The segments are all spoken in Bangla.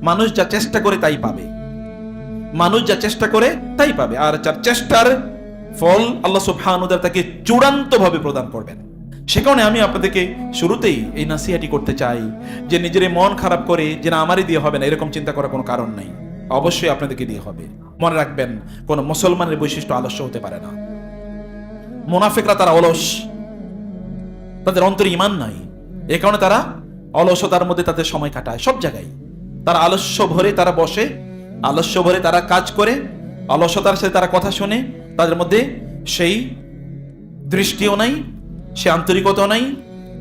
মানুষ যা চেষ্টা করে তাই পাবে, মানুষ যা চেষ্টা করে তাই পাবে, আর যার চেষ্টার ফল আল্লাহ সুবহানাহু ওয়া তাআলা তাকে চূড়ান্তভাবে প্রদান করবেন। সে কারণে আমি আপনাদেরকে শুরুতেই এই নাসিহাটি করতে চাই যে নিজের মন খারাপ করে যে না আমারই দিয়ে হবে না, এরকম চিন্তা করার কোনো কারণ নেই। অবশ্যই আপনাদেরকে দিয়ে হবে। মনে রাখবেন, কোন মুসলমানের বৈশিষ্ট্য আলস্য হতে পারে না। মুনাফিকরা তারা অলস, তাদের অন্তরে ঈমান নাই, এ কারণে তারা অলসতার মধ্যে তাদের সময় কাটায়। সব জায়গায় তারা আলস্য ভরে তারা বসে, আলস্য ভরে তারা কাজ করে, অলসতার সাথে তারা কথা শুনে, তাদের মধ্যে সেই দৃষ্টিও নাই, সে আন্তরিকতাও নাই,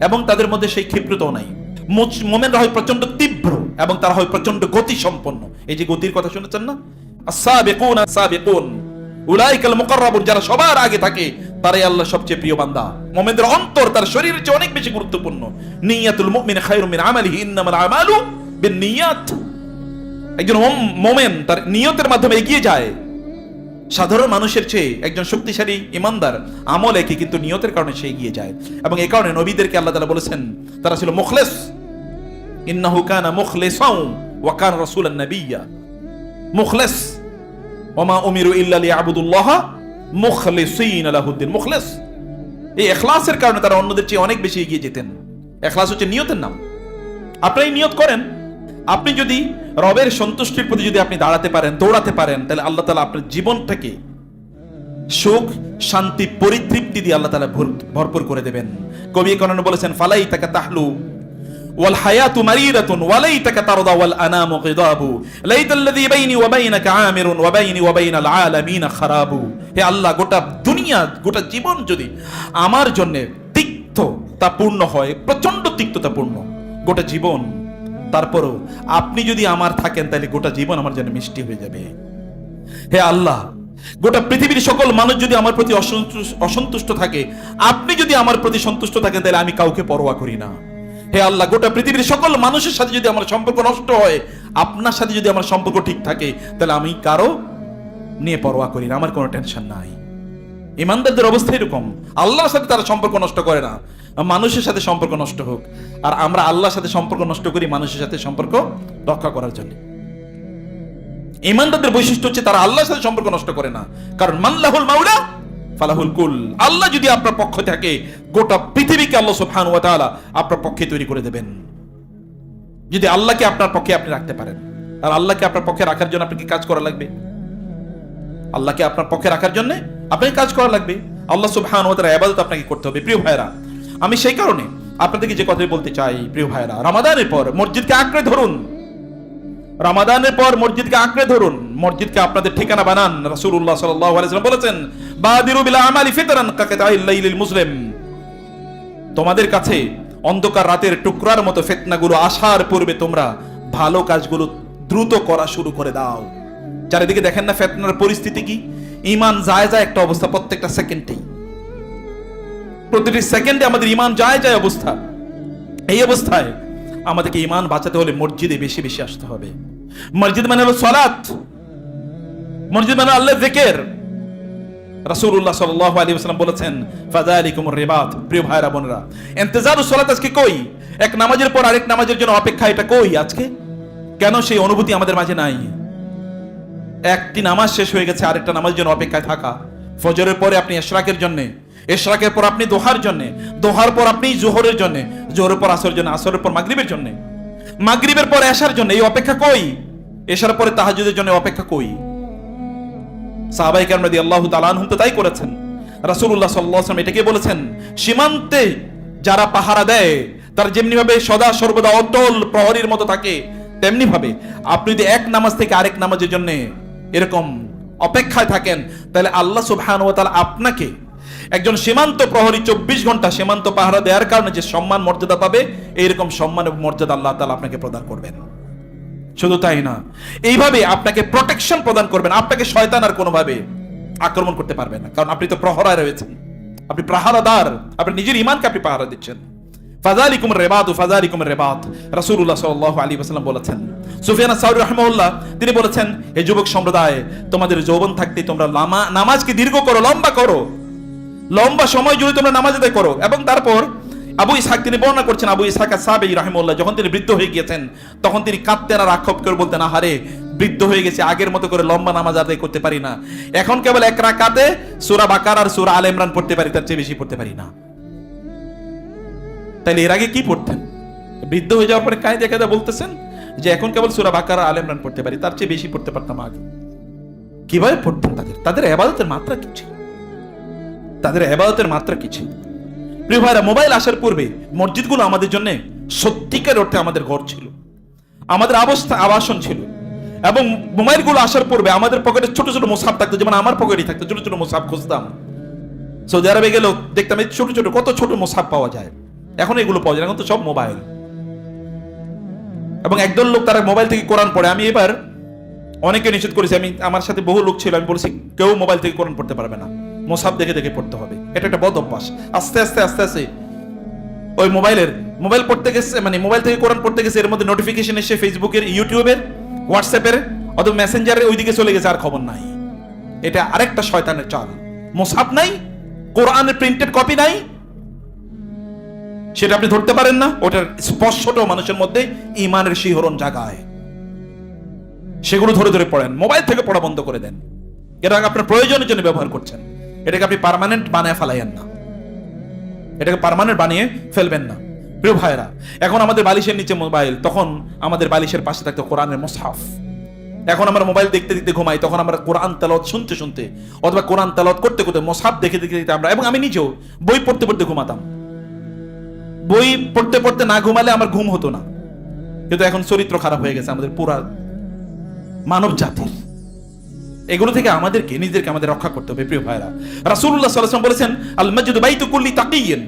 এবং তাদের মধ্যে সেই ক্ষিপ্রতাও নাই। মুমিনরা হয় প্রচন্ড তীব্র এবং তারা হয় প্রচন্ড গতি সম্পন্ন। এই যে গতির কথা শুনেছেন না, আস-সাবিকুন আস-সাবিকুন উলাইকাল মুকাররাবুন, যারা সবার আগে থাকে তারাই আল্লাহর সবচেয়ে প্রিয় বান্দা। মুমিনদের অন্তর তার শরীরের চেয়ে অনেক বেশি গুরুত্বপূর্ণ। নিয়াতুল মুমিন খায়রুম মিন আমালিহি ইন্নামাল আমালু বিন্নিয়াত। একজন মুমিন তার নিয়তের মাধ্যমে এগিয়ে যায়। সাধারণ মানুষের চেয়ে একজন শক্তিশালী ঈমানদার আমল একই, কিন্তু নিয়তের কারণে সে এগিয়ে যায়। এবং এই কারণে নবীদেরকে আল্লাহ তাআলা বলেছেন তারা ছিল মুখলিস, ইন্নাহু কানা মুখলিসাও ওয়া কানা রাসূলান নাবিয়্যা। মুখলিস, ওয়া মা উমিরু ইল্লা লিয়াবুদুল্লাহা মুখলিসিনা লাহুদ্দিন। মুখলিস, এই ইখলাসের কারণে তারা অন্যদের চেয়ে অনেক বেশি এগিয়ে যেতেন। ইখলাস হচ্ছে নিয়তের নাম। আপনি নিয়ত করেন, আপনি যদি রবের সন্তুষ্টির প্রতি যদি আপনি দাঁড়াতে পারেন, দৌড়াতে পারেন, তাহলে আল্লাহ তাআলা আপনার জীবনটাকে সুখ, শান্তি, পরিতৃপ্তি দিয়ে আল্লাহ তাআলা ভরপুর করে দেবেন। কবি কোরআনে বলেছেন ফালাইতাকা তাহলু ওয়াল হায়াতু মারিরাতুন ওয়ালাইতাকা তারদা ওয়াল আনামু গিদাবু লাইতাল্লাযী বাইনি ওয়া বাইনাকা আমিরুন ওয়া বাইনি ওয়া বাইনাল আলামিন খারাবু। হে আল্লাহ, গোটা দুনিয়া, গোটা জীবন যদি আমার জন্য তিক্ততাপূর্ণ হয়, প্রচন্ড তিক্ততাপূর্ণ গোটা জীবন, তারপরও আপনি যদি আমার থাকেন তাহলে গোটা জীবন আমার জন্য মিষ্টি হয়ে যাবে। হে আল্লাহ, গোটা পৃথিবীর সকল মানুষ যদি আমার প্রতি অসন্তুষ্ট থাকে, আপনি যদি আমার প্রতি সন্তুষ্ট থাকেন তাহলে আমি কাউকে পরোয়া করি না। হে আল্লাহ, গোটা পৃথিবীর সকল মানুষের সাথে যদি আমার সম্পর্ক নষ্ট হয়, আপনার সাথে যদি আমার সম্পর্ক ঠিক থাকে, তাহলে আমি কারো নিয়ে পরোয়া করি না, আমার কোনো টেনশন নাই। ঈমানদারদের অবস্থা এরকম, আল্লাহর সাথে তারা সম্পর্ক নষ্ট করে না, মানুষের সাথে সম্পর্ক নষ্ট হোক। আর আমরা আল্লাহর সাথে সম্পর্ক নষ্ট করি মানুষের সাথে সম্পর্ক রক্ষা করার জন্য। ঈমানদারদের বৈশিষ্ট্য হচ্ছে তারা আল্লাহর সাথে সম্পর্ক নষ্ট করে না, কারণ মাল্লাহুল মাওলা ফালাহুল কুল। আল্লাহ যদি আপনার পক্ষে থাকে, গোটা পৃথিবীকে আল্লাহ সুবহানাহু ওয়া তাআলা আপনার পক্ষে তৈরি করে দেবেন। যদি আল্লাহকে আপনার পক্ষে আপনি রাখতে পারেন। আর আল্লাহকে আপনার পক্ষে রাখার জন্য আপনাকে কাজ করা লাগবে। আল্লাহকে আপনার পক্ষে রাখার জন্য আপনাকে কাজ করা লাগবে। আল্লাহ সুবহানাহু ওয়া তাআলার ইবাদত আপনাকে করতে হবে। প্রিয় ভাইরা, আমি সেই কারণে আপনাদেরকে যে কথাই বলতে চাই, প্রিয় ভাইরা, রমাদানের পর মসজিদকে আঁকড়ে ধরুন। রমাদানের পর মসজিদকে আঁকড়ে ধরুন, মসজিদকে আপনাদের ঠিকানা বানান। রাসূলুল্লাহ সাল্লাল্লাহু আলাইহি ওয়াসাল্লাম বলেছেন বাদিরু বিল আমালি ফিতরান কাকাতাইল লাইলিল মুসলিম। তোমাদের কাছে অন্ধকার রাতের টুকরার মতো ফিতনাগুলো আসার পূর্বে তোমরা ভালো কাজগুলো দ্রুত করা শুরু করে দাও। চারিদিকে দেখেন না ফিতনার পরিস্থিতি কি? ঈমান যায় যায় একটা অবস্থা, প্রত্যেকটা সেকেন্ডেই, প্রতিটি সেকেন্ডে আমাদের ঈমান যায় যায় অবস্থা। এই অবস্থায় আমাদেরকে ঈমান বাঁচাতে হলে মসজিদে বেশি বেশি আসতে হবে। মসজিদ মানে হলো সালাত, মসজিদ মানে আল্লাহর জিকির। রাসূলুল্লাহ সাল্লাল্লাহু আলাইহি ওয়াসাল্লাম বলেছেন ফাযালিকুমুর রিবাত। প্রিয় ভাইরা বোনেরা, ইন্তেজারুস সালাত আজকে কই? এক নামাজের পর আরেক নামাজের জন্য অপেক্ষা, এটা কই আজকে? কেন সেই অনুভূতি আমাদের মাঝে নাই? একটি নামাজ শেষ হয়ে গেছে, আরেকটা নামাজের জন্য অপেক্ষায় থাকা। ফজরের পরে আপনি ইশরাকের জন্য, ইশরাকের পর আপনি দোহার জন্য, দোহার পর আপনি জোহরের জন্য, জোহরের পর আসরের জন্য, আসরের পর মাগরিবের জন্য, মাগরিবের পর এশার জন্য। এই অপেক্ষা কই? এশার পরে তাহাজ্জুদের জন্য অপেক্ষা কই? সাহাবায়ে কেরাম রাদিয়াল্লাহু তাআলা আনহুম তো তাই করেছেন। রাসূলুল্লাহ সাল্লাল্লাহু আলাইহি ওয়াসাল্লাম এটাকে বলেছেন, সীমান্তে যারা পাহারা দেয় তার যেমনি ভাবে সদা সর্বদা অটল প্রহরীর মতো থাকে, তেমনি ভাবে আপনি যদি এক নামাজ থেকে আরেক নামাজের জন্য এরকম অপেক্ষায় থাকেন, তাহলে আল্লাহ সুবহানাহু ওয়া তাআলা আপনাকে একজন সীমান্ত প্রহরী 24 ঘন্টা সীমান্ত পাহারা দেওয়ার কারণে যে সম্মান মর্যাদা পাবে, এইরকম সম্মান এবং মর্যাদা আল্লাহ তাআলা আপনাকে প্রদান করবেন। শুধু তাই না, এইভাবে আপনাকে প্রোটেকশন প্রদান করবেন। আপনাকে শয়তান আর কোনোভাবে আক্রমণ করতে পারবে না, কারণ আপনি তো প্রহরায় রয়েছেন, আপনি পাহারাদার, আপনি নিজের ঈমানকে আপনি পাহারা দিচ্ছেন। ফাযালিকুমুর রিবাতু ফাযালিকুমুর রিবাত। রাসূলুল্লাহ সাল্লাল্লাহু আলাইহি ওয়াসাল্লাম বলেছেন। সুফিয়ান আস-সাউরী রাহিমাহুল্লাহ তিনি বলেছেন, হে যুবক সম্প্রদায়, তোমাদের যৌবন থাকতে তোমরা নামাজকে দীর্ঘ করো, লম্বা করো, লম্বা সময় জুড়ে তোমরা নামাজ আদায় করো, এবং তারপর আবু ইসহাক তিনি বর্ণনা করছেন, আবু ইসহাক আস-সাবিঈ রাহিমাহুল্লাহ যখন তিনি বৃদ্ধ হয়ে গিয়েছেন তখন তিনি কাঁদতেন আর আক্ষেপ করে বলতেন, আহারে বৃদ্ধ হয়ে গেছে, আগের মতো করে লম্বা নামাজ আদায় করতে পারি না, এখন কেবল এক রাকাতে সূরা বাকারা আর সূরা আলে ইমরান পড়তে পারি, তার চেয়ে বেশি পড়তে পারি না। তাইলে এর আগে কি পড়তেন? বৃদ্ধ হয়ে যাওয়ার পরে কাঁদে কাঁদে বলতেছেন যে এখন কেবল সূরা বাকারা আলে ইমরান পড়তে পারি, তার চেয়ে বেশি পড়তে পারতাম আগে। কিভাবে পড়তেন? তাদের ইবাদতের মাত্রা কি ছিল? তাদের ইবাদতের মাত্রা কি ছিল? প্রিয় ভাইরা, মোবাইল আসার পূর্বে মসজিদগুলো আমাদের জন্য সত্যিকার অর্থে আমাদের ঘর ছিল, আমাদের আবাসন ছিল। এবং মোবাইলগুলো আসার পূর্বে আমাদের পকেটে ছোট ছোট মুসাফ থাকতো, যেমন আমার পকেটে থাকতো, ছোট ছোট মুসাফ খুঁজতাম। সৌদি আরবে গেলেও দেখতাম এই ছোট ছোট কত ছোট মুসাফ পাওয়া যায়। এখন এগুলো পাওয়া যায় না, এখন তো সব মোবাইল। এবং একদল লোক তারা মোবাইল থেকে কোরআন পড়ে। আমি এবার অনেকে নিষেধ করেছি, আমি আমার সাথে বহু লোক ছিল, আমি বলেছি কেউ মোবাইল থেকে কোরআন পড়তে পারবে না, মুসাফ দেখে দেখে পড়তে হবে। এটা একটা বদ অভ্যাস। আস্তে আস্তে আস্তে আস্তে ওই মোবাইল পড়তে গেছে, মানে মোবাইল থেকে কোরআন পড়তে গেছে, এর মধ্যে নোটিফিকেশন এসে ফেসবুকের, ইউটিউবের, হোয়াটসঅ্যাপের অথবা মেসেঞ্জারের ওইদিকে চলে গেছে, আর খবর নাই। এটা আরেকটা শয়তানের চাল। মুসাফ নাই, কোরআনের প্রিন্টেড কপি নাই, সেটা আপনি ধরতে পারেন না, ওটার স্পর্শটাও মানুষের মধ্যে ঈমানের শিহরণ জাগায়। সেগুলো ধরে ধরে পড়েন, মোবাইল থেকে পড়া বন্ধ করে দেন। এটা আপনার প্রয়োজনের জন্য ব্যবহার করছেন, এটাকে আপনি পার্মানেন্ট বানিয়ে ফেলাইয়েন না, এটাকে পার্মানেন্ট বানিয়ে ফেলবেন না। প্রিয় ভাইরা, এখন আমাদের বালিশের নিচে মোবাইল, তখন আমাদের বালিশের পাশে থাকতো কোরআনের মুসহাফ। এখন আমরা মোবাইল দেখতে দেখতে ঘুমাই, তখন আমরা কোরআন তেলাওয়াত শুনতে শুনতে অথবা কোরআন তেলাওয়াত করতে করতে মুসহাফ দেখে দেখে দেখতে আমরা, এবং আমি নিজেও বই পড়তে পড়তে ঘুমাতাম। বই পড়তে পড়তে না ঘুমালে আমার ঘুম হতো না। কিন্তু এখন চরিত্র খারাপ হয়ে গেছে আমাদের পুরা মানব জাতির। এগুলো থেকে আমাদেরকে নিজেদেরকে আমাদের রক্ষা করতে হবে। প্রিয় ভাইরা, রাসূলুল্লাহ সাল্লাল্লাহু আলাইহি ওয়াসাল্লাম বলেছেন, আল মসজিদু বাইতু কুল্লি তাকিয়্যিন,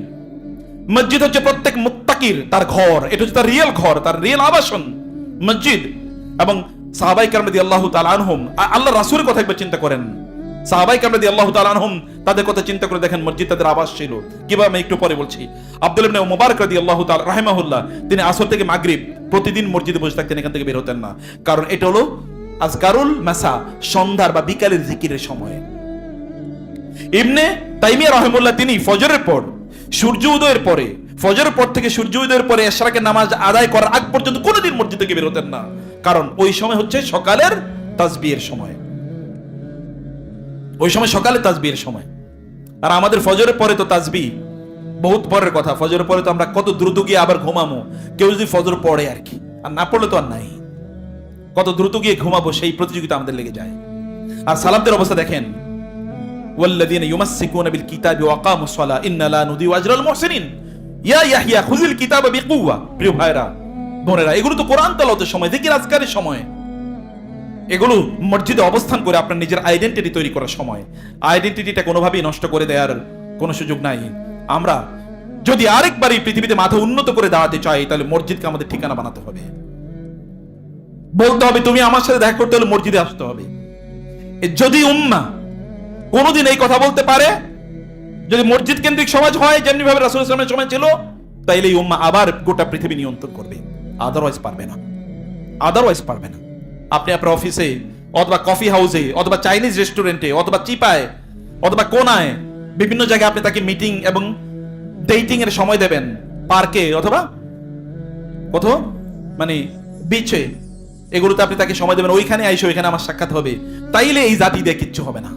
মসজিদ হচ্ছে প্রত্যেক মুত্তাকির তার ঘর, এটা হচ্ছে তার রিয়েল ঘর, তার রিয়েল আবাসন মসজিদ। এবং সাহাবায়ে কেরাম রাদিয়াল্লাহু তাআলা আনহুম, আল্লাহর রাসূলের কথা একবার চিন্তা করেন, সাহাবায়ে কেরাম রাদিয়াল্লাহু তাআলা আনহুম তাদের কথা চিন্তা করে দেখেন, মসজিদ তাদের আবাস ছিল কিভাবে, আমি একটু পরে বলছি। আব্দুল্লাহ ইবনে মুবারক রাদিয়াল্লাহু তাআলা রাহিমাহুল্লাহ, তিনি আসর থেকে মাগরিব প্রতিদিন মসজিদে বসে থাকতেন, এখান থেকে বের হতেন না, কারণ এটা হলো আজকারুল মাসা, সন্ধ্যার বা বিকালের জিকিরের সময়। ইবনে তাইমিয়া রাহিমাহুল্লাহ তিনি ফজরের পর, সূর্য উদয়ের পরে, ফজরের পর থেকে সূর্য উদয়ের পরে ইশরাকের নামাজ আদায় করার আগ পর্যন্ত কোনোদিন মসজিদ থেকে বের হতেন না, কারণ ওই সময় হচ্ছে সকালের তাসবিহের সময়, ওই সময় সকালে তাসবিহের সময়। আর আমাদের ফজরের পরে তো তাসবিহ বহুত পরের কথা, ফজরের পরে তো আমরা কত দ্রুত গিয়ে আবার ঘুমামো, কেউ যদি ফজর পড়ে আর কি, আর না পড়লে তো আর নাই, কত দ্রুত গিয়ে ঘুমাবো সেই প্রতিযোগিতা আমাদের লেগে যায়। আর সালাতদের অবস্থা দেখেন, ওয়াল্লাযীনা ইউমাসসিকুনা বিল কিতাবি ওয়া আকামুস সালাহ ইন্না লা নুযিউ আজরাল মুহসিনিন ইয়া ইয়াহইয়া খুযিল কিতাবা বিকুওয়া। প্রিয় ভাইরা বোনেরা, এগুলো তো কোরআন তেলাওয়াতের সময়, জিকির আজকারের সময়, এগুলো মসজিদে অবস্থান করে আপনার নিজের আইডেন্টিটি তৈরি করার সময়। আইডেন্টিটিটা কোনোভাবেই নষ্ট করে দেওয়ার কোনো সুযোগ নাই। আমরা যদি আরেকবার এই পৃথিবীতে মাথা উন্নত করে দাঁড়াতে চাই, তাহলে মসজিদকে আমাদের ঠিকানা বানাতে হবে, বলতে হবে তুমি আমার সাথে দেখা করতে হলে মসজিদে আসতে হবে। যদি উম্মাহ কোনোদিন এই কথা বলতে পারে, যদি মসজিদ কেন্দ্রিক সমাজ হয় যেমনি ভাবে রাসূল সাল্লাল্লাহু আলাইহি ওয়াসাল্লামের সময় ছিল, তাইলে এই উম্মাহ আবার গোটা পৃথিবী নিয়ন্ত্রণ করবে, আদারওয়াইজ পারবে না, আদারওয়াইজ পারবে না। আপনি আপনার অফিসে অথবা কফি হাউসে অথবা চাইনিজ রেস্টুরেন্টে অথবা চিপায় অথবা কোনায় বিভিন্ন জায়গায় আপনি তাকে মিটিং এবং ডেটিং এর সময় দেবেন, পার্কে অথবা কোথাও মানে বিচে, এগুলোতে আপনি তাকে সময় দেবেন, ওইখানে আইসো, ওইখানে আমার সাক্ষাৎ হবে, তাইলে এই জাতি দিয়ে কিচ্ছু হবে না।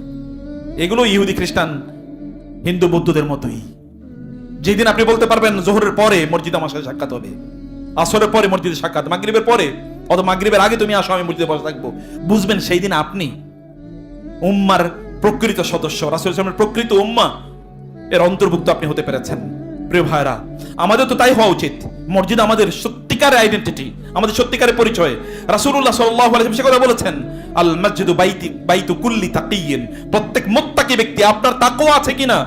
এগুলো ইহুদি খ্রিস্টান হিন্দু বৌদ্ধদের মতোই। যেদিন আপনি বলতে পারবেন জোহরের পরে মসজিদ আমার সাথে সাক্ষাৎ হবে, আসরের পরে মসজিদে সাক্ষাৎ, মাগরিবের পরে অথবা মাগরিবের আগে তুমি আসো, আমি মসজিদে বসে থাকবো, বুঝবেন সেই দিন আপনি উম্মার প্রকৃত সদস্য, রাসূল সাল্লাল্লাহু আলাইহি ওয়াসাল্লামের প্রকৃত উম্মাহ এর অন্তর্ভুক্ত আপনি হতে পেরেছেন। প্রিয় ভাইরা, আমাদের তো তাই হওয়া উচিত। মসজিদ আমাদের সত্যিকারের আইডেন্টিটি, আমাদের সত্যিকারের পরিচয়। রাসূলুল্লাহ সাল্লাল্লাহু আলাইহি ওয়াসাল্লাম সে কথা বলেছেন, আল মসজিদু বাইতু কুল্লি তাকিয়্যিন, প্রত্যেক মুত্তাকি ব্যক্তি আপনার তাকওয়া আছে কিনা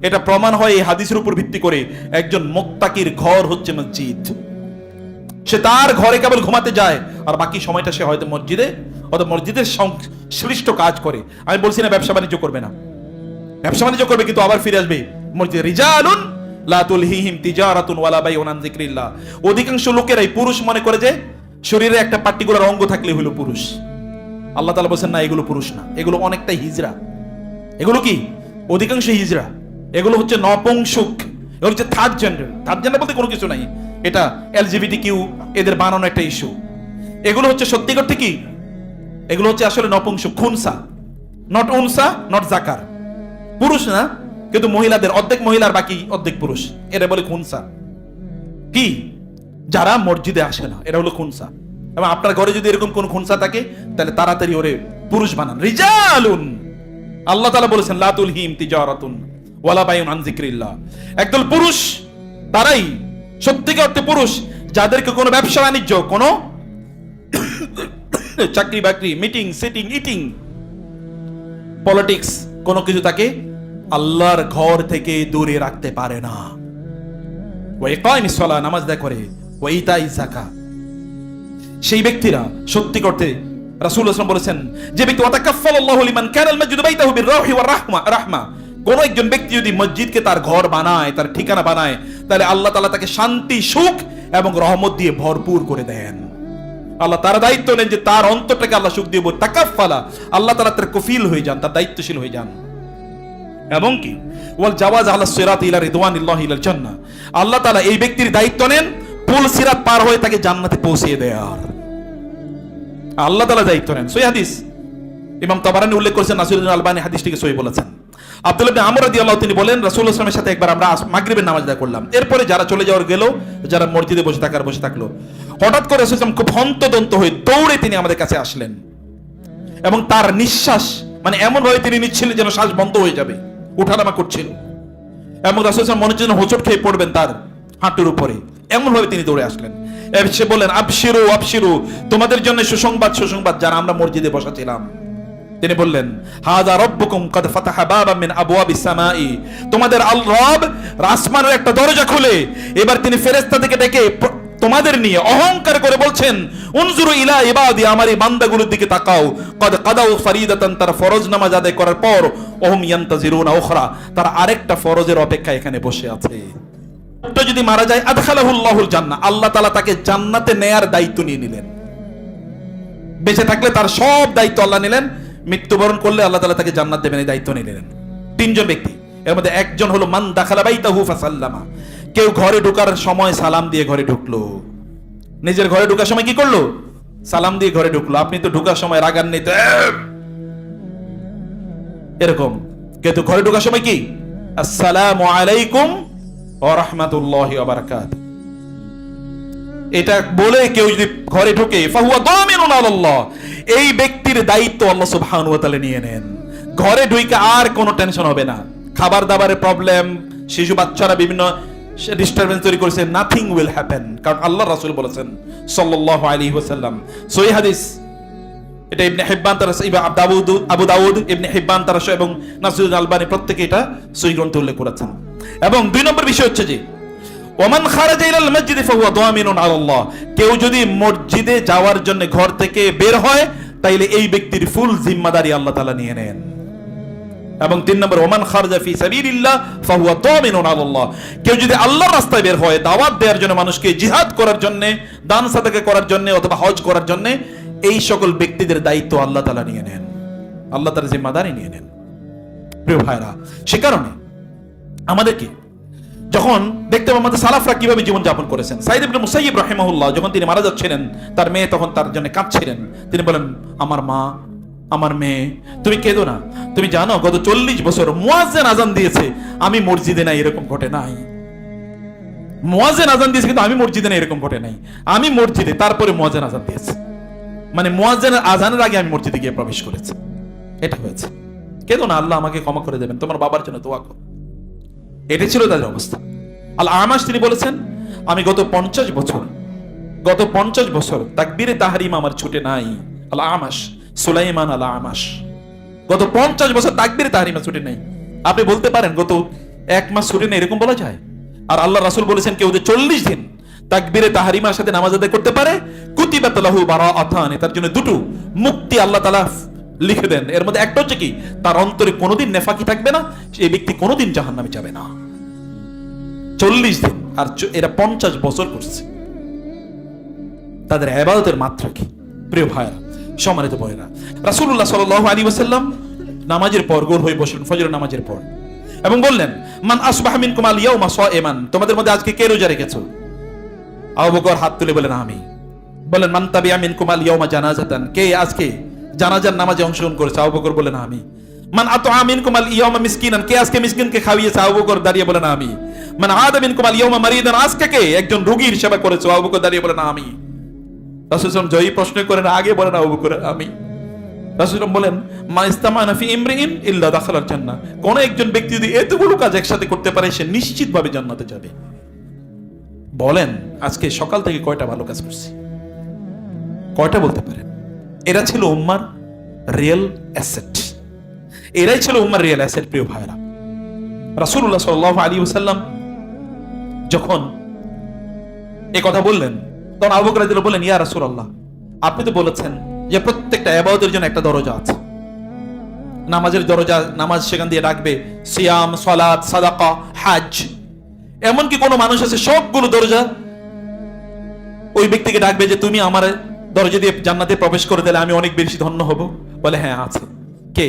এটা প্রমাণ হয় এই হাদিসের উপর ভিত্তি করে। একজন মুত্তাকির ঘর হচ্ছে মসজিদ, সে তার ঘরে কেবল ঘুমাতে যায় আর বাকি সময়টা সে হয়তো মসজিদে অথবা মসজিদের সংশ্লিষ্ট কাজ করে। আমি বলছি না ব্যবসা বাণিজ্য করবে না, ব্যবসা বাণিজ্য করবে, কিন্তু আবার ফিরে আসবে মসজিদে। রিজালুন লা তুলহিহিম তিজারাতুন ওয়ালা বাইউন আন যিকরিল্লাহ। অধিকাংশ লোকেরাই পুরুষ মনে করে যে শরীরে একটা পার্টিকুলার অঙ্গ থাকলে হলো পুরুষ। আল্লাহ তাআলা বলেন না, এগুলো পুরুষ না, এগুলো অনেকটাই হিজড়া। এগুলো কি? অধিকাংশ হিজড়া। এগুলো হচ্ছে নপুংসক, এগুলো হচ্ছে থার্ড জেন্ডার বলতে কোনো কিছু নাই, এটা LGBT এদের বানানো একটা ইস্যু। এগুলো হচ্ছে সত্যি করতে কি, এগুলো হচ্ছে আসলে নপুংসক, খুনসা, নট উনসা, নট জাকার, পুরুষ না কিন্তু মহিলাদের অর্ধেক মহিলার বাকি অর্ধেক পুরুষ, এটা বলে খুনসা। কি, যারা মসজিদে আসে না, এটা হলো খুনসা। এবং আপনার ঘরে যদি এরকম কোন খুনসা থাকে তাহলে তাড়াতাড়ি ওরে পুরুষ বানান। রিজালুন, আল্লাহ তাআলা বলেছেন লা তুলহিম তিজারাতুন ওয়ালা বাইউন আন যিকরিল্লাহ। একদল পুরুষ, তারাই সত্যিকার অর্থে পুরুষ, যাদেরকে কোনো ব্যবসা বাণিজ্য, কোনো চাকরি বাকরি, মিটিং সিটিং ইটিং পলিটিক্স, কোনো কিছু তাকে আল্লাহর ঘর থেকে দূরে রাখতে পারে না। ওয়া ইকামিস সালাহ, নামাজ আদায় করে, ওয়া ইতাইজ যাকাত। সেই ব্যক্তিরা সত্যি করতে রাসূলুল্লাহ সাল্লাল্লাহু আলাইহি ওয়াসাল্লাম বলেছেন, যে ব্যক্তি ওয়াতাকাফফালাল্লাহু লিমান কানাল মাসজিদু বাইতাহু বির-রাহি ওয়ার-রাহমা, কোন একজন ব্যক্তি যদি মসজিদকে তার ঘর বানায়, তার ঠিকানা বানায়, তাহলে আল্লাহ তাআলা তাকে শান্তি, সুখ এবং রহমত দিয়ে ভরপুর করে দেন। আল্লাহ তার দায়িত্ব নেন যে তার অন্তরটাকে আল্লাহ সুখ দিয়ে তাকাফফালা, আল্লাহ তাআলা তার কফিল হয়ে যান, তার দায়িত্বশীল হয়ে যান। এবং কি ওয়াল জাওয়াজ আলা সিরাত ইলা রিদওয়ানিল্লাহি ইলাল জান্নাহ, আল্লাহ তাআলা এই ব্যক্তির দায়িত্ব নেন পুল সিরাত পার হয়ে তাকে জান্নাতে পৌঁছিয়ে দেয়ার, আল্লাহ তাআলা দায়িত্ব নেন। সহিহ হাদিস, ইমাম তাবারানী উল্লেখ করেছেন, নাসিরুদ্দিন আলবানী হাদিসটিকে সহিহ বলেছেন। আব্দুল্লাহ ইবনে আমর রাদিয়াল্লাহু তিনি বলেন, রাসূলুল্লাহ সাল্লাল্লাহু আলাইহি ওয়াসাল্লামের সাথে একবার আমরা মাগরিবের নামাজ আদায় করলাম। এরপরে যারা চলে যাওয়ার গেল, যারা মসজিদে বসে থাকলো, হঠাৎ করে রাসূলুল্লাহ সাল্লাল্লাহু আলাইহি ওয়াসাল্লাম খুব হন্তদন্ত হয়ে দৌড়ে তিনি আমাদের কাছে আসলেন এবং তার নিঃশ্বাস মানে এমন ভাবে তিনি নিচ্ছিলেন যেন শ্বাস বন্ধ হয়ে যাবে, উঠানামা করছিল এবং রাসূলুল্লাহ সাল্লাল্লাহু আলাইহি ওয়াসাল্লাম মনে হচ্ছে হোঁচট খেয়ে পড়বেন তার হাঁটুর উপরে, এমন ভাবে তিনি দৌড়ে আসলেন। সে বললেন, আবশিরু আবশিরু, তোমাদের জন্য সুসংবাদ সুসংবাদ, যারা আমরা মসজিদে বসা ছিলাম। তিনি বললেন, হাযা রাব্বুকুম কাদ ফাতাহা বাবাম মিন আবওয়াবিস সামাই, তোমাদের রব আসমানের একটা দরজা খুলে এবার তিনি ফেরেশতাদেরকে ডেকে তোমাদের নিয়ে অহংকার করে বলছেন, উনজুরু ইলা ইবাদি, আমার এই বান্দাগুলোর দিকে তাকাও, কদ কাদাউ ফরিদাতান, তারা ফরজ নামাজ আদায় করার পর ওহুম ইয়ান্তাজিরুনা উখরা, তারা আরেকটা ফরজের অপেক্ষায় এখানে বসে আছে। তো যদি মারা যায়, আদখালাহুল্লাহুল জান্নাহ, আল্লাহ তাআলা তাকে জান্নাতে নেয়ার দায়িত্ব নিয়ে নিলেন। বেঁচে থাকলে তার সব দায়িত্ব আল্লাহ নিলেন, মৃত্যুবরণ করলে আল্লাহ তাআলা তাকে জান্নাত দেবেন, এই দায়িত্ব নিলেন। তিনজন ব্যক্তি, এর মধ্যে একজন হলো মান দাখালা বাইতাহু ফাসাল্লামা, কেউ ঘরে ঢোকার সময় সালাম দিয়ে ঘরে ঢুকলো, নিজের ঘরে ঢোকার সময় কি করলো? সালাম দিয়ে ঘরে ঢুকলো। আপনি তো ঢোকার সময় রাগান্বিত এরকম, কিন্তু ঘরে ঢোকার সময় কি আসসালামু আলাইকুম ওয়া রাহমাতুল্লাহি ওয়া বারাকাতুহু, এটা বলে কেউ যদি ঘরে ঢোকে, ফাহুয়া দামিনুন আলাল্লাহ, এই ব্যক্তির দায়িত্ব আল্লাহ সুবহানাহু ওয়া তাআলা নিয়ে নেন। ঘরে ঢুকে আর কোনো টেনশন হবে না, খাবার দাবারের প্রবলেম, শিশু বাচ্চারা বিভিন্ন ডিস্টারবেন্স তৈরি করেছে, নাথিং উইল হ্যাপেন, কারণ আল্লাহ রাসূল বলেছেন সাল্লাল্লাহু আলাইহি ওয়াসাল্লাম, সহিহ হাদিস। এটা ইবনে হিব্বান তার আবু দাউদ ইবনে হিব্বান তার এবং নাসিরুদ্দিন আলবানী প্রত্যেকে এটা সহিহ গ্রন্থে উল্লেখ করেছেন। এবং দুই নম্বর বিষয় হচ্ছে যে ওমান খারাজা ইলাল মসজিদ ফাহুয়া দামিনুন আলাল্লাহ, কেউ যদি মসজিদে যাওয়ার জন্য ঘর থেকে বের হয়, তাইলে এই ব্যক্তির ফুল জিম্মাদারি আল্লাহ তাআলা নিয়ে নেন। এবং তিন নম্বর, ওমান খারাজা ফি সাবিলিল্লাহ ফাহুয়া দামিনুন আলাল্লাহ, কেউ যদি আল্লাহর রাস্তায় বের হয়, দাওয়াত দেওয়ার জন্য, মানুষকে জিহাদ করার জন্য, দান সাদাকা করার জন্য অথবা হজ করার জন্য, এই সকল ব্যক্তিদের দায়িত্ব আল্লাহ তাআলা নিয়ে নেন, আল্লাহ তাআলা জিম্মাদারি নিয়ে নেন। প্রিয় ভাইরা, সে কারণে আমাদেরকে যখন দেখতে পাবো আমাদের সালাফরা কিভাবে জীবন যাপন করেছেন। সাঈদ ইবনে মুসাইয়্যিব রাহিমাহুল্লাহ যখন তিনি মারা যাচ্ছিলেন, তার মেয়ে তখন তার জন্য কাঁদছিলেন, তিনি বলেন, আমার মা, আমার মেয়ে, তুমি কেঁদো না, তুমি জানো গত 40 বছর মুয়াজ্জিন আযান দিয়েছে, আমি মসজিদে নাই, এরকম ঘটে নাই। মুয়াজ্জিন আযান দিয়েছে কিন্তু আমি মসজিদে নাই, এরকম ঘটে নাই। আমি মসজিদে, তারপরে মুয়াজ্জিন আযান দিয়েছে, মানে মুয়াজ্জিনের আযানের আগে আমি মসজিদে গিয়ে প্রবেশ করেছি, এটা হয়েছে। কেঁদো না, আল্লাহ আমাকে ক্ষমা করে দেবেন, তোমার বাবার জন্য দোয়া করো। এটা ছিল তাদের অবস্থা। আল আমাশ তিনি বলেছেন, আমি গত 50 বছর তাকবীরে তাহরিম আমার ছুটে নাই। আল আমাশ সুলাইমান আল আমাশ, গত 50 বছর তাকবীরে তাহরিম ছুটে নাই। আপনি বলতে পারেন গত 1 মাস ছুটে নেই, এরকম বলা যায়? আর আল্লাহ রাসূল বলেছেন, কেউ যদি 40 দিন তাকবীরে তাহরিমার সাথে নামাজ আদায় করতে পারে, কুতিবাত লাহু বারাআতান, তার জন্য দুটো মুক্তি আল্লাহ তাআলা লিখে দেন। এর মধ্যে একটা হচ্ছে কি, তার অন্তরে কোনোদিন নেফাকি থাকবে না, সেই ব্যক্তি কোনোদিন জাহান্নামে যাবে না। 40 দিন, আর এরা 50 বছর করছে। তাদের ইবাদতের মাত্রা কি? প্রিয় ভাইরা, সম্মানিত বোনেরা, রাসূলুল্লাহ সাল্লাল্লাহু আলাইহি ওয়াসাল্লাম নামাজের পর গোল হয়ে বসলেন, ফজরের নামাজের পর। এবং বললেন, মান আসবাহা মিনকুম আল ইয়াউমা সাইমান, তোমাদের মধ্যে আজকে কে রোজা রেখেছো? আবু বকর হাত তুলে বলেন আমি। বলেন, মান তাবিআ মিনকুম আল ইয়াউমা জানাজাতান, কে আজকে জানাজার নামাজে অংশগ্রহণ করেছে? আবু বকর বলেন আমি। মান আতআ মিনকুম আল ইয়াউমা মিসকিনান, কে আজকে মিসকিনকে খাওয়িয়েছে? আবু বকর দাঁড়িয়ে বলেন আমি। মান আদা মিনকুম আল ইয়াউমা মারিদান, আজকে কে একজন রোগীর সেবা করেছে? আবু বকর দাঁড়িয়ে বলেন আমি। রাসূল সাল্লাল্লাহু আলাইহি ওয়াসাল্লাম জয়ী প্রশ্ন করেন আগে বলেন আবু বকর আমি। রাসূল বলেন, মা ইস্তামানা ফি ইমরিইন ইল্লা দাখালাল জান্নাহ, কোন একজন ব্যক্তি যদি এতগুলো কাজ একসাথে করতে পারে সে নিশ্চিতভাবে জান্নাতে যাবে। বলেন আজকে সকাল থেকে কয়টা ভালো কাজ করছি? কয়টা বলতে পারেন? এরা ছিল উম্মার রিয়েল অ্যাসেট, এরাই ছিল উম্মার রিয়েল অ্যাসেট। প্রিয় ভাইরা, রাসূলুল্লাহ সাল্লাল্লাহু আলাইহি ওয়াসাল্লাম যখন এই কথা বললেন তখন আবু বকর রাদিয়াল্লাহু বললেন, ইয়া রাসূলুল্লাহ, আপনি তো বলেছেন যে প্রত্যেকটা ইবাদতের জন্য একটা দরজা আছে। নামাজের দরজা, নামাজ সেখান দিয়ে ডাকবে, সিয়াম, সালাত, সাদাকা, হজ। এমন কি কোনো মানুষ আছে সবগুলো দরজা ওই ব্যক্তিকে ডাকবে যে তুমি আমার দরজা দিয়ে জান্নাতে প্রবেশ করে দিলে আমি অনেক বেশি ধন্য হব? বলে হ্যাঁ আছে। কে?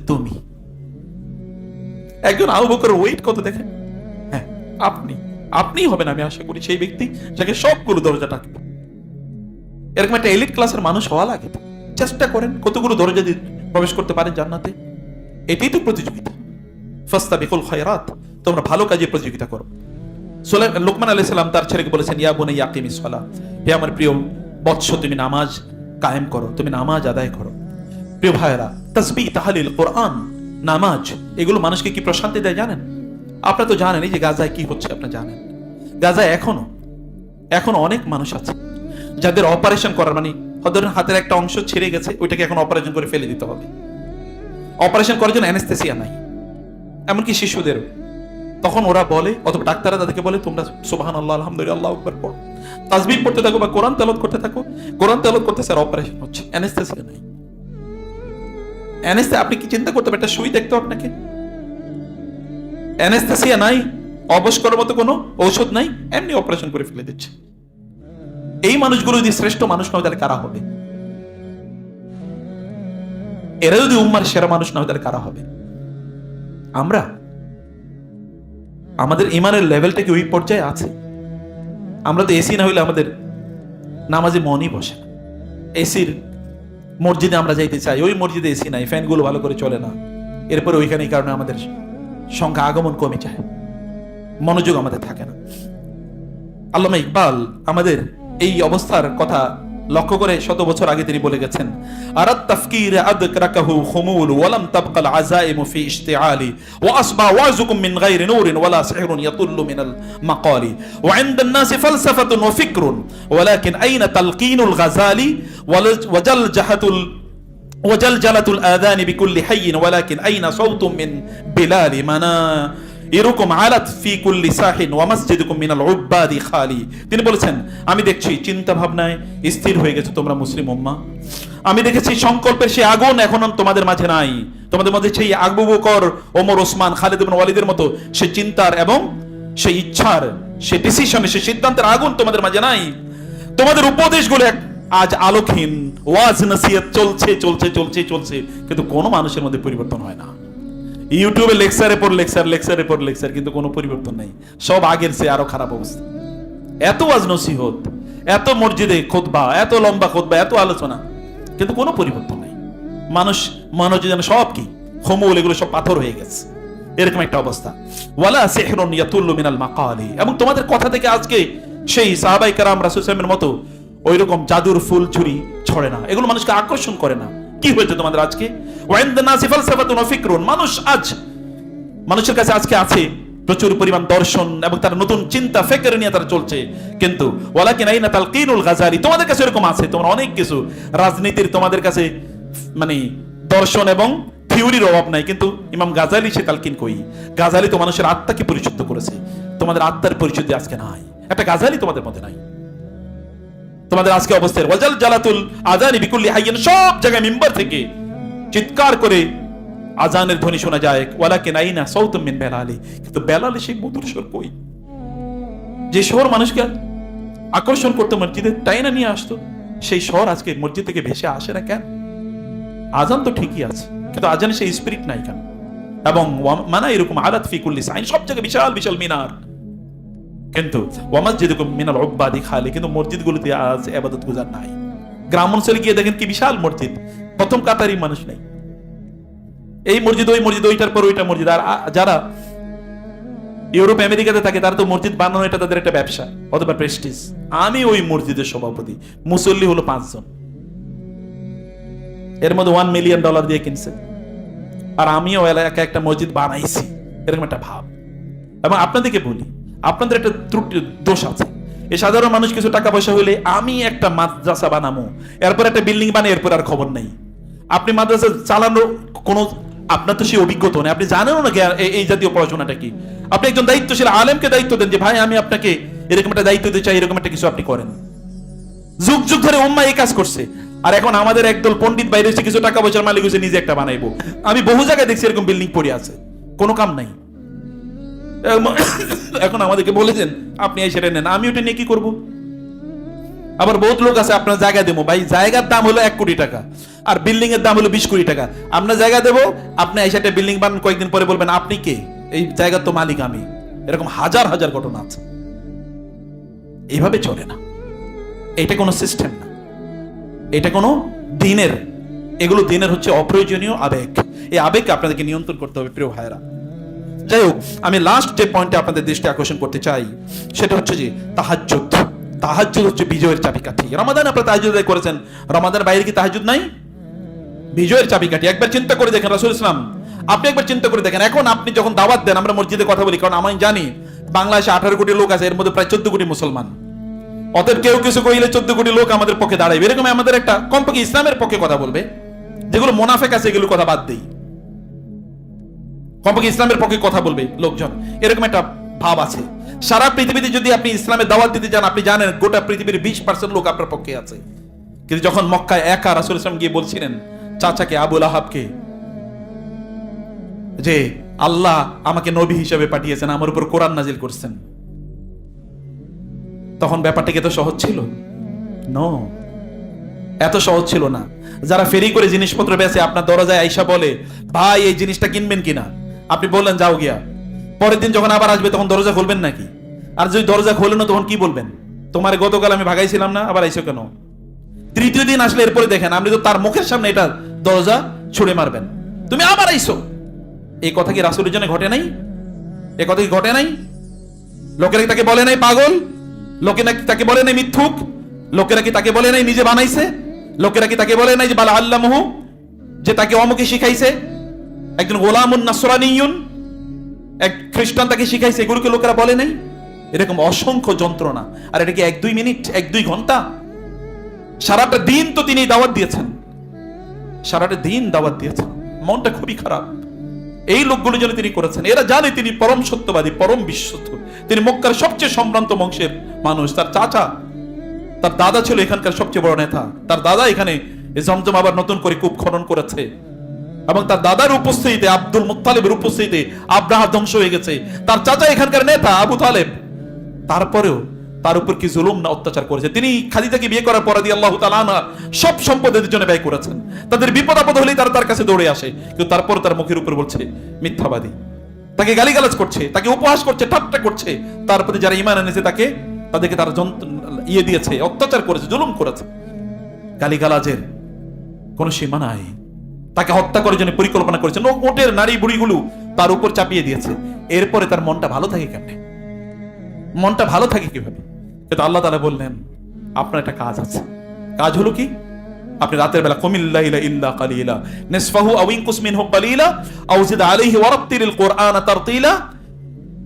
তুমি। একজন আবু বকর ওয়েট কত দেখেন, হ্যাঁ আপনিই হবেন আমি আশা করি সেই ব্যক্তি যাকে সবগুলো দরজা ডাকবে। এরকম একটা এলিট ক্লাসের মানুষ হওয়া লাগে। চেষ্টা করেন কতগুলো দরজা দিয়ে প্রবেশ করতে পারেন জান্নাতে। এটাই তো প্রতিযোগিতা। ফাস্তাবিকুল খায়রাত, তোমরা ভালো কাজে প্রতিযোগিতা করো। লোকমান আলাইহিস সালাম তার ছেলেকে বলেছেন, ইয়া বুনাইয়া আকিমিস সালাহ, হে আমার প্রিয় বৎস তুমি নামাজ কায়েম করো, তুমি নামাজ আদায় করো। প্রিয় ভাইরা, তাসবিহ, তাহলিল, কোরআন, নামাজ, এগুলো মানুষকে কি প্রশান্তি দেয় জানেন? আপনারা তো জানেন এই যে গাজায় কি হচ্ছে, আপনারা জানেন গাজায় এখনো অনেক মানুষ আছে যাদের অপারেশন করার, মানে ধরেন হাতের একটা অংশ ছিঁড়ে গেছে, ওইটাকে এখন অপারেশন করে ফেলে দিতে হবে। অপারেশন করার জন্য অ্যানেস্থেসিয়া নাই, এমনকি শিশুদেরও। তখন ওরা বলে, অথবা ডাক্তাররা তাদেরকে বলে, তোমরা সুবহানাল্লাহ, আলহামদুলিল্লাহ, আল্লাহু আকবার পড়ো, তাসবিহ পড়তে থাকো বা কোরআন তেলাওয়াত করতে থাকো। কোরআন তেলাওয়াত করতে স্যার অপারেশন হচ্ছে, অ্যানেস্থেসিয়া নাই। আপনি কি চিন্তা করতে পারেন একটা সুই দেখতো আপনাকে? অ্যানেস্থেসিয়া নাই, অবশ করার মতো কোনো ঔষধ নাই, এমনি অপারেশন করে ফেলে দিচ্ছে। এই মানুষগুলো যদি শ্রেষ্ঠ মানুষ নয় তাহলে কারা হবে? এরা যদি উম্মার সেরা মানুষ নয় তাহলে কারা হবে? আমরা? আমাদের ইমানের লেভেলটা কি ওই পর্যায়ে আছে? আমরা তো এসি না হইলে আমাদের নামাজে মনই বসে না। এসির মসজিদে আমরা যাইতে চাই, ওই মসজিদে এসি নাই, ফ্যানগুলো ভালো করে চলে না, এরপরে ওইখানে কারণে আমাদের সংখ্যা আগমন কমে যায়, মনোযোগ আমাদের থাকে না। আল্লামা ইকবাল আমাদের এই অবস্থার কথা লক্ষ্য করে শত বছর আগে তিনি বলে গেছেন, আরাত তাফকির আদরাকাহু খুমুল ওয়ালাম তাবকাল আযাইম ফি ইশতিআলি ওয়া আসবা ওয়াজুকুম মিন গায়রি নূরিন ওয়ালা সিহরুন ইয়াতুল্লু মিনাল মাকালি ওয়া ইনদান নাসি ফালসাফাতুন ওয়া ফিকরুন ওয়ালাকিন আইনা তালকিনুল গাযালি ওয়াজালজালাতুল আযানি বিকুল্লি হাইয়িন ওয়ালাকিন আইনা সাওতুম মিন বিলালি মানা এরকম আলাত ফি কুল্লি সাহিন ওয়া মাসজিদুকুম মিনাল উব্বাদি খালি। তিনি বলেছেন, আমি দেখছি চিন্তা ভাবনায় স্থির হয়ে গেছে তোমরা মুসলিম উম্মাহ। আমি দেখেছি সংকল্পের সেই আগুন এখন তোমাদের মাঝে নাই। তোমাদের মধ্যে সেই আবু বকর, ওমর, ওসমান, খালিদ ইবনে ওয়ালিদের মতো সেই চিন্তার এবং সেই ইচ্ছার, সেই ডিসিশনে, সেই সিদ্ধান্তের আগুন তোমাদের মাঝে নাই। তোমাদের উপদেশগুলো আজ আলোকহীন, ওয়াজ নসিহত চলছে, কিন্তু কোনো মানুষের মধ্যে পরিবর্তন হয় না। ইউটিউবে লেকচারের পর লেকচার, কিন্তু কোনো পরিবর্তন নাই, সব আগের চেয়ে আরো খারাপ অবস্থা। এত ওয়াজ নসিহত, এত মসজিদে খুতবা, এত লম্বা খুতবা, এত আলোচনা, কিন্তু কোনো পরিবর্তন নাই। মানুষ যেন সব কি খমুল, এগুলো সব পাথর হয়ে গেছে, এরকম একটা অবস্থা। ওয়ালা সিহরুন ইয়াতুল্লু মিনাল মাকালি, এবং তোমাদের কথা থেকে আজকে সেই সাহাবায়ে কেরাম রাসূল সাল্লাল্লাহু আলাইহি ওয়াসাল্লামের মতো ওইরকম জাদুর ফুল ছুরি ছড়ে না, এগুলো মানুষকে আকর্ষণ করে না। কি হয়েছে তোমাদের আজকে? মানুষের কাছে আজকে আছে প্রচুর পরিমাণ দর্শন এবং তার নতুন চিন্তা ফিকির নিয়ে তারা চলছে, কিন্তু ওয়ালাকিন আইনা তালকিনুল গাযালি, তোমাদের কাছে এরকম আছে, তোমরা অনেক কিছু রাজনীতির, তোমাদের কাছে মানে দর্শন এবং থিওরির অভাব নাই, কিন্তু ইমাম গাযালি সে তালকিন কই? গাযালি তো মানুষের আত্মাকে পরিশুদ্ধ করেছে, তোমাদের আত্মার পরিশুদ্ধি আজকে নাই, একটা গাযালি তোমাদের মধ্যে নাই। তোমাদের আজকে অবস্থায় ওয়াজাল জালাতুল আযানি বিকুল্লি হাইয়িন, সব জায়গায় মিম্বার থেকে চিৎকার করে আজানের ধ্বনি শোনা যায়, ওয়ালাকিন আইনা সাওতুম মিন বেলালি, কিন্তু বেলালে সেই মধুর স্বর কই? যে স্বর মানুষকে আকর্ষণ করতে মসজিদে টাইনা নিয়ে আসতো, সেই স্বর আজকে মসজিদ থেকে ভেসে আসে না কেন? আজান তো ঠিকই আছে, কিন্তু আজানে সেই স্পিরিট নাই কেন? এবং মানা এরকম আলাত ফি কুল্লি সাইন, সব জায়গায় বিশাল বিশাল মিনার। কিন্তু ওয়ামাসজিদুকুম মিনাল উব্বাদি খালি, কিন্তু মসজিদগুলোতে আজ ইবাদত গুজার নাই। গ্রাম অঞ্চলে গিয়ে দেখেন কি বিশাল মসজিদ, প্রথম কাতারই মানুষ নেই, এই মসজিদ ওই মসজিদ, ওইটার পর ওইটা মসজিদ। আর যারা ইউরোপ আমেরিকাতে থাকে তারা তো মসজিদ বানানো এটা তাদের একটা ব্যবসা অথবা প্রেস্টিজ। আমি ওই মসজিদের সভাপতি, মুসল্লি হলো 5 জন, এর মধ্যে $1 মিলিয়ন দিয়ে কিনছে, আর আমিও এলাকা একটা মসজিদ বানাইছি, এরকম একটা ভাব। এবং আপনাদেরকে বলি, আপনাদের একটা ত্রুটি দোষ আছে। এই সাধারণ মানুষ কিছু টাকা পয়সা হইলে আমি একটা মাদ্রাসা বানাবো, এরপর একটা বিল্ডিং বানাই, এরপর আর খবর নাই। আপনি মাদ্রাসা চালানোর কোনো, আপনার তো সেই অভিজ্ঞতা নেই, আপনি জানেনও না এই জাতীয় পড়াশোনাটা কি। আপনি একজন দায়িত্বশীল আলেমকে দায়িত্ব দেন যে ভাই আমি আপনাকে এরকম একটা দায়িত্ব দিতে চাই, এরকম একটা কিছু আপনি করেন। যুগ যুগ ধরে উম্মা এই কাজ করছে, আর এখন আমাদের একদল পণ্ডিত বাইরে এসে কিছু টাকা পয়সার মালিক হয়েছে, নিজে একটা বানাইবো। আমি বহু জায়গায় দেখছি এরকম বিল্ডিং পড়ে আছে, কোনো কাম নাই। এখন আমাদেরকে বলেছেন আপনি এই সেটা নেন, আমি ওটা নিয়ে কি করবো? আবার বহুত লোক আছে আপনার জায়গা দেবো, ভাই জায়গার দাম হলো 1 কোটি টাকা আর বিল্ডিং এর দাম হলো 20 কোটি টাকা। আপনার জায়গা দেবো, আপনি এই সেটা বিল্ডিং বানান, কয়েকদিন পরে বলবেন আপনি কে, এই জায়গার তো মালিক আমি। এরকম হাজার হাজার ঘটনা আছে। এইভাবে চলে না, এটা কোনো সিস্টেম না, এটা কোনো দিনের, এগুলো দিনের হচ্ছে অপ্রয়োজনীয় আবেগ। এই আবেগকে আপনাদেরকে নিয়ন্ত্রণ করতে হবে প্রিয় ভাইরা। যাই হোক, আমি লাস্ট যে পয়েন্টে আপনাদের দৃষ্টি আকর্ষণ করতে চাই সেটা হচ্ছে যে তাহাজ্জুদ। তাহাজ্জুদ হচ্ছে বিজয়ের চাবিকাঠি। রমাদান আপনারা তাহাজ্জুদ আদায় করেছেন, রমাদানের বাইরে কি তাহাজ্জুদ নাই? বিজয়ের চাবিকাঠি। একবার চিন্তা করে দেখেন রাসূল ইসলাম, আপনি একবার চিন্তা করে দেখেন, এখন আপনি যখন দাওয়াত দেন, আমরা মসজিদে কথা বলি, কারণ আমি জানি বাংলাদেশে 18 কোটি লোক আছে, এর মধ্যে প্রায় 14 কোটি মুসলমান। অতএব কেউ কিছু কইলে 14 কোটি লোক আমাদের পক্ষে দাঁড়াবে, এরকম আমাদের একটা কমপক্ষে ইসলামের পক্ষে কথা বলবে। যেগুলো মুনাফিক আছে এগুলো কথা বাদ দেই, কমপক্ষে ইসলামের পক্ষে কথা বলবে লোকজন, এরকম একটা ভাব আছে। সারা পৃথিবীতে যদি আপনি ইসলামের দাওয়াত দিতে যান, আপনি জানেন গোটা পৃথিবীর 20% লোক আপনার পক্ষে আছে। কিন্তু যখন মক্কায় একা রাসূল ইসলাম গিয়ে বলছিলেন চাচাকে আবু লাহাবকে যে আল্লাহ আমাকে নবী হিসেবে পাঠিয়েছেন, আমার উপর কোরআন নাজিল করছেন, তখন ব্যাপারটা কি এত সহজ ছিল? নো, এত সহজ ছিল না। যারা ফেরি করে জিনিসপত্র বেচে আপনার দরজায় আইসা বলে ভাই এই জিনিসটা কিনবেন কিনা, আপনি বললেন যাও গিয়া, পরের দিন যখন আবার আসবে তখন দরজা খুলবেন নাকি? আর যদি দরজা খোলেন না তখন কি বলবেন? তোমার গতকাল আমি ভাগাইছিলাম না, আবার আইসো কেন? তৃতীয় দিন আসলে এরপরে দেখেন আপনি তো তার মুখের সামনে এটা দরজা ছুড়ে মারবেন, তুমি আবার আইসো। এই কথা কি রাসূলের জন্য ঘটে নাই? এই কথা কি ঘটে নাই? লোকেরা কি তাকে বলে নাই পাগল? লোকেরা কি তাকে বলে নাই মিথ্যুক? লোকেরা কি তাকে বলে নাই নিজে বানাইছে? লোকেরা কি তাকে বলে নাই যে বালা আল্লামহু, যে তাকে অমুকে শিখাইছে? একজন গোলামুন নাসরানিয়ুন, এক খ্রিস্টান তাকে শিখাইছে, এগুলোকে লোকেরা বলে নাই? এরকম অসংখ্য যন্ত্রণা। আর এটা কি 1-2 মিনিট, 1-2 ঘন্টা? সারাটা দিন তো তিনি দাওয়াত দিয়েছেন, সারাটা দিন দাওয়াত দিয়েছেন, মনটা খুবই খারাপ। এই লোকগুলো যেন তিনি করেছেন, এরা জানে তিনি পরম সত্যবাদী, পরম বিশ্বস্ত, তিনি মক্কার সবচেয়ে সম্ভ্রান্ত বংশের মানুষ। তার চাচা, তার দাদা ছিল এখানকার সবচেয়ে বড় নেতা, তার দাদা এখানে জমজম আবার নতুন করে কূপ খনন করেছে, এবং তার দাদার উপস্থিতিতে, আব্দুল মুত্তালিবের উপস্থিতিতে আব্রাহা ধ্বংস হয়ে গেছে। তার চাচা এখানকার নেতা আবু তালেব, তারপরেও তার উপর কি জুলুম না অত্যাচার করেছে। তিনি খাদিজাকে বিয়ে করার পর রাদিয়াল্লাহু তাআলা আনহা সব সম্পদ এদের জন্য ব্যয় করেছেন। তাদের বিপদ আপদ হলেই তারা তার কাছে দৌড়ে আসে, কিন্তু তারপর তার মুখের উপর বলছে মিথ্যাবাদী, তাকে গালিগালাজ করছে, তাকে উপহাস করছে, ঠাট্টা করছে। তার প্রতি যারা ঈমান এনেছে তাদেরকে তারা দিয়েছে, অত্যাচার করেছে, জুলুম করেছে। গালিগালাজের কোন সীমা নাই। তাকে হত্যা করার জন্য পরিকল্পনা করেছে, ওটের নারী বুড়িগুলো তার উপর চাপিয়ে দিয়েছে। এরপরে তার মনটা ভালো থাকে কেমনে? মনটা ভালো থাকে কিভাবে? কিন্তু আল্লাহ তাআলা বললেন আপনার একটা কাজ আছে। কাজ হলো কি? আপনি রাতের বেলা কুমিল লাইলা ইল্লা কালিলা নিসফাহু আও ইনকুস মিনহু কালিলা আও জিদ আলাইহি ওয়ারাত্তিলিল কুরআনা তারতিলা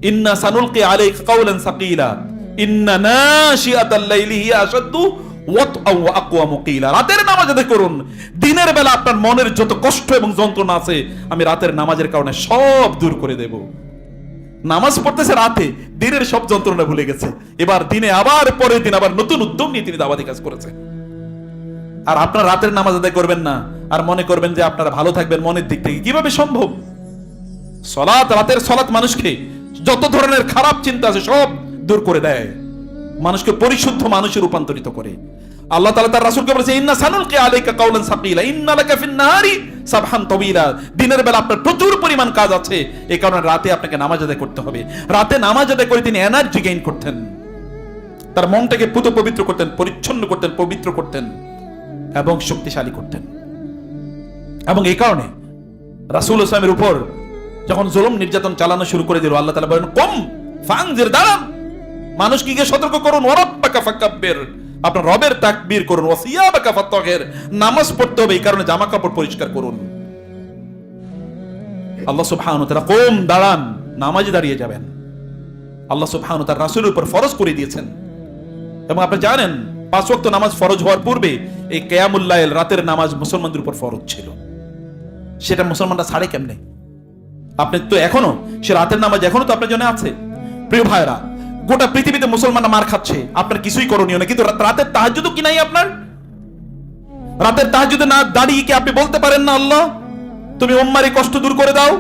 ইন্না সানুলকি আলাইকা কাওলান সাকিলা ইন্না নাশিআতাল লাইলি হিয়া আশাদ্দু ওয়াতআ ওয়া আকওয়ামু কিলা। রাতের নামাজ আদায় করুন। দিনের বেলা আপনার মনের যত কষ্ট এবং যন্ত্রণা আছে আমি রাতের নামাজের কারণে সব দূর করে দেব। নামাজ পড়তেছে রাতে, দিনের সব যন্ত্রণা ভুলে গেছে। এবার দিনে আবার পরের দিন আবার নতুন উদ্যম নিয়ে তিনি দাওয়াতি কাজ করেছে। আর আপনার রাতের নামাজ আদায় করবেন না আর মনে করবেন যে আপনারা ভালো থাকবেন মনের দিক থেকে, কিভাবে সম্ভব? সালাত, রাতের সালাত মানুষকে যত ধরনের খারাপ চিন্তা আছে সব দূর করে দেয়, মানুষকে পরিশুদ্ধ মানুষে রূপান্তরিত করে। আল্লাহ তাআলা তার রাসূলকে বলেছে ইন্না সানুলকি আলাইকা কাওলান সাকিলা ইন্না লাকা ফিন নাহারি সাবহান তাওয়িলা। দিনের বেলা আপনার প্রচুর পরিমাণ কাজ আছে, এই কারণে রাতে আপনাকে নামাজ আদায় করতে হবে। রাতে নামাজ আদায় করে তিনি এনার্জি গেইন করতেন, তার মনটাকে পুত পবিত্র করতেন, পরিচ্ছন্ন করতেন, পবিত্র করতেন এবং শক্তিশালী করতেন। এবং এই কারণে রাসূল ইসলামের উপর যখন জুলুম নির্যাতন চালানো শুরু করে দিল, আল্লাহ তাআলা বলেন কম ফাংজির, দাঁড়ান, মানুষকে গিয়ে সতর্ক করুন, ওয়ারাব্বাকা ফাকাব্বির, আপনার রবের তাকবীর করুন, ওয়াসিয়াবাকা ফাতাহির, নামাজ পড়তে হবে, এই কারণে জামা কাপড় পরিষ্কার করুন। আল্লাহ সুবহানাহু ওয়া তাআলা কম, দাঁড়ান, নামাজে দাঁড়িয়ে যাবেন। আল্লাহ সুবহানাহু ওয়া তাআলা রাসূলের উপর ফরজ করে দিয়েছেন। এবং আপনি জানেন 5 ওয়াক্ত নামাজ ফরজ হওয়ার পূর্বে এই কিয়ামুল লাইল, রাতের নামাজ মুসলমানদের উপর ফরজ ছিল। সেটা মুসলমানরা ছাড়ে কেমনে? আপনি তো এখনো সে রাতের নামাজ এখনো তো আপনার জন্য আছে। প্রিয় ভাইরা, গোটা পৃথিবীতে মুসলমানরা মার খাচ্ছে, আপনার কিছুই করণীয় নেই, কিন্তু রাতের তাহাজ্জুদও কি নাই আপনার? রাতের তাহাজ্জুদে না দাঁড়িয়ে কি আপনি বলতে পারেন না আল্লাহ তুমি উম্মার কষ্ট দূর করে দাও?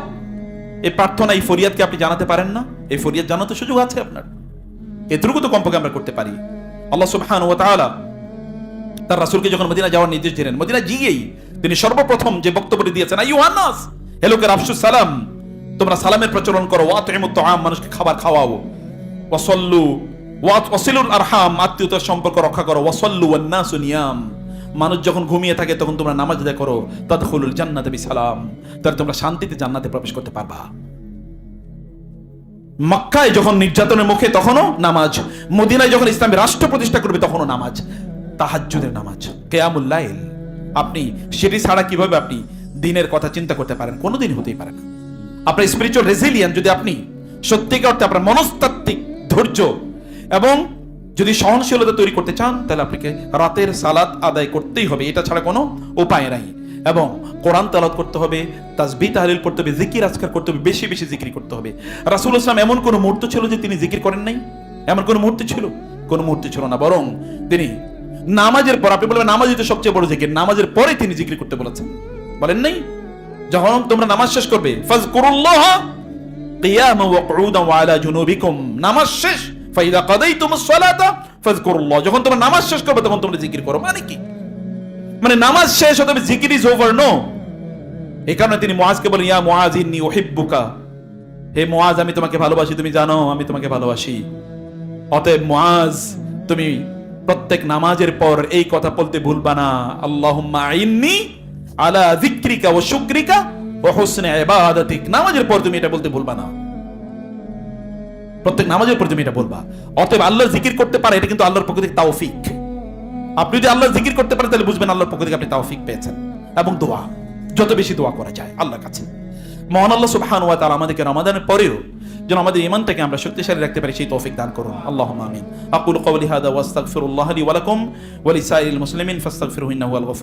এই প্রার্থনা, এই ফরিয়াদকে আপনি জানাতে পারেন না? এই ফরিয়াদ জানাতে সুযোগ আছে আপনার, এতটুকু তো কমপক্ষে আমরা করতে পারি। আল্লাহ সুবহানাহু ওয়া তাআলা তার রাসূলকে যখন মদিনা যাওয়ার নির্দেশ দিলেন, মদিনা গিয়েই তিনি সর্বপ্রথম যে বক্তব্যটি দিয়েছেন, আইয়ুহান নাস, হে লোকেরা, আফশুস সালাম, তোমরা সালামের প্রচলন করো, ওয়াতিমুত তাআম, মানুষকে খাবার খাওয়াও, ওয়াসাল্লু ওয়াসিলুল আরহাম, আত্মীয়তার সম্পর্ক রক্ষা করো, ওয়াসাল্লু ওয়ান নাসু নিয়াম, মানুষ যখন ঘুমিয়ে থাকে তখন তোমরা নামাজ আদায় করো, তাদখুলুল জান্নাতা বিসালাম, তাহলে তোমরা শান্তিতে জান্নাতে প্রবেশ করতে পারবা। মক্কায় যখন নির্যাতনের মুখে তখনও নামাজ, মদিনায় যখন ইসলামের রাষ্ট্র প্রতিষ্ঠা করবে তখনও নামাজ, তাহাজ্জুদের নামাজ, কিয়ামুল লাইল। আপনি সেটি ছাড়া কিভাবে আপনি দিনের কথা চিন্তা করতে পারেন? কোনোদিন হতেই পারে না। আপনার স্পিরিচুয়াল রেজিলিয়েন্স, যদি আপনি সত্যিকার অর্থে আপনার মনস্তাত্ত্বিক ধৈর্য এবং যদি সহনশীলতা তৈরি করতে চান, তাহলে আপনাকে রাতের সালাত আদায় করতেই হবে, এটা ছাড়া কোনো উপায় নাই। এবং কোরআন তেলাওয়াত করতে হবে, তাসবিহ তাহলিল করতে হবে, জিকির আজকার করতে হবে, বেশি বেশি জিকির করতে হবে। রাসূল ইসলাম এমন কোন মুহূর্ত ছিল যে তিনি জিকির করেন নাই? এমন কোন মুহূর্ত ছিল? কোন মুহূর্ত ছিল না। বরং তিনি নামাজের পর, আপনি বলবেন নামাজই তো সবচেয়ে বড় জিকির, নামাজের পরে তিনি জিকির করতে বলেছেন, বলেন নাই? যখন তোমরা নামাজ শেষ করবে, ফাযকুরুল্লাহ কিয়ামান ওয়া কুউদান ওয়া আলা জুনুবিকুম, নামাজ শেষ, ফাইদা কাদাইতুমুস সালাতা ফাযকুরুল্লাহ, যখন তোমরা নামাজ শেষ করবে তখন তোমরা জিকির করো। মানে কি? মানে নামাজ শেষ হতে হবে, জিকির ইজ ওভার, নো। এই কারণে তিনি মুআজকে বলেন, ইয়া মুআজ ইন্নী উহিব্বুকা, হে মুআজ, আমি তোমাকে ভালোবাসি, তুমি জানো আমি তোমাকে ভালোবাসি। অতএব মুআজ, তুমি প্রত্যেক নামাজের পর এই কথা বলতে ভুলবা না, আল্লাহুম্মা আইন্নী আলা যিকরিকা ওয়া শুকরিকা ওয়া হুসনি ইবাদাতিক। নামাজের পর তুমি এটা বলতে ভুলবা না, প্রত্যেক নামাজের পর তুমি এটা বলবা। অতএব আল্লাহর জিকির করতে পারে, এটা কিন্তু আল্লাহর পক্ষ থেকে তাওফিক। আপনি যদি আল্লাহর জিকির করতে পারেন তাহলে বুঝবেন আল্লাহর পক্ষ থেকে আপনি তাওফিক পেয়েছেন। এবং দোয়া, যত বেশি দোয়া করা যায় আল্লাহর কাছে, মহান আল্লাহ সুবহানাহু ওয়া তাআলা আমাদেরকে রমাদানের পরেও যেন আমাদের ঈমানটাকে আমরা শক্তিশালী রাখতে পারি, সেই তৌফিক দান করুন। আল্লাহুম্মা আমিন। আকুলু কওলি হাযা ওয়া আস্তাগফিরুল্লাহ লি ওয়া লাকুম ওয়া লিসাইরিল মুসলিমিন ফাস্তাগফিরুহু ইন্নাহু হুয়াল গফুর।